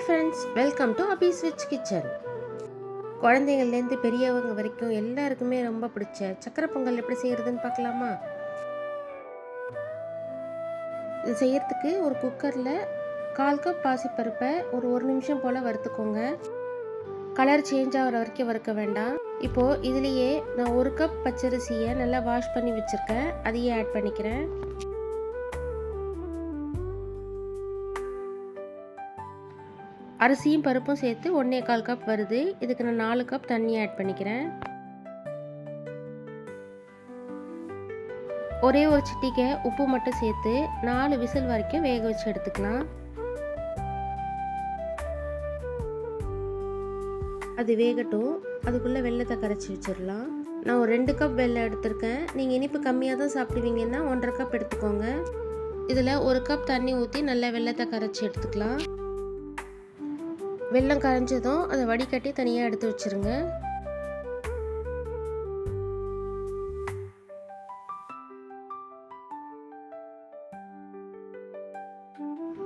Friends, welcome to அபீஸ் விச் kitchen. குழந்தைங்கள்லேருந்து பெரியவங்க வரைக்கும் எல்லாருக்குமே ரொம்ப பிடிச்ச சக்கரை பொங்கல் எப்படி செய்கிறதுன்னு பார்க்கலாமா? இது செய்யறதுக்கு ஒரு குக்கரில் 1/4 கப் பாசிப்பருப்பை ஒரு நிமிஷம் போல் வறுத்துக்கோங்க. கலர் சேஞ்ச் ஆகிற வரைக்கும் வறுக்க வேண்டாம். இப்போது இதுலேயே நான் 1 கப் பச்சரிசியை நல்லா வாஷ் பண்ணி வச்சுருக்கேன், அதையே ஆட் பண்ணிக்கிறேன். அரிசியும் பருப்பும் சேர்த்து 1/4 கப் வருது. இதுக்கு நான் 4 கப் தண்ணி ஆட் பண்ணிக்கிறேன். ஒரே ஒரு சிட்டிகை உப்பு மட்டும் சேர்த்து 4 விசில் வரைக்கும் வேக வச்சு எடுத்துக்கலாம். அது வேகட்டும். அதுக்குள்ளே வெல்லத்தை கரைச்சி வச்சிடலாம். நான் ஒரு 2 கப் வெல்லம் எடுத்திருக்கேன். நீங்கள் இனிப்பு கம்மியாக தான் சாப்பிடுவீங்கன்னா 1.5 கப் எடுத்துக்கோங்க. இதில் 1 கப் தண்ணி ஊற்றி நல்லா வெல்லத்தை கரைச்சி எடுத்துக்கலாம். வெல்லம் கரைஞ்சதும் அதை வடிகட்டி தனியாக எடுத்து வச்சுருங்க.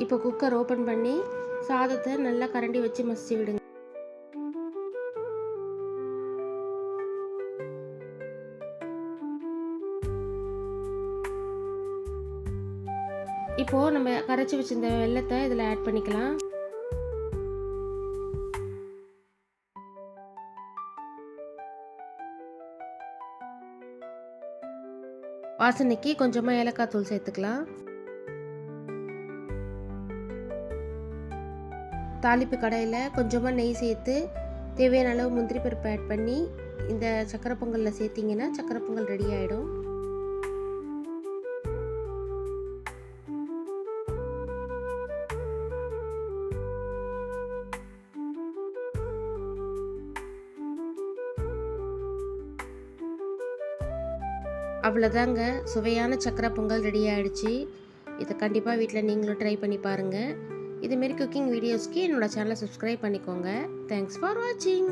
இப்போ குக்கர் ஓப்பன் பண்ணி சாதத்தை நல்லா கரண்டி வச்சு மசிச்சு விடுங்க. இப்போது நம்ம கரைச்சி வச்சிருந்த வெல்லத்தை இதில் ஆட் பண்ணிக்கலாம். வாசனைக்கு கொஞ்சமாக ஏலக்காய் தூள் சேர்த்துக்கலாம். தாளிப்பு கடையில் கொஞ்சமாக நெய் சேர்த்து தேவையான அளவு முந்திரி பருப்பு ஆட் பண்ணி இந்த சக்கரை பொங்கலில் சேர்த்திங்கன்னா சக்கரை பொங்கல் ரெடி ஆகிடும். அவ்வளோதாங்க, சுவையான சக்கரை பொங்கல் ரெடி ஆகிடுச்சு. இதை கண்டிப்பாக வீட்டில் நீங்களும் ட்ரை பண்ணி பாருங்கள். இதுமாரி குக்கிங் வீடியோஸ்க்கு என்னோடய சேனலை சப்ஸ்கிரைப் பண்ணிக்கோங்க. தேங்க்ஸ் ஃபார் வாட்சிங்.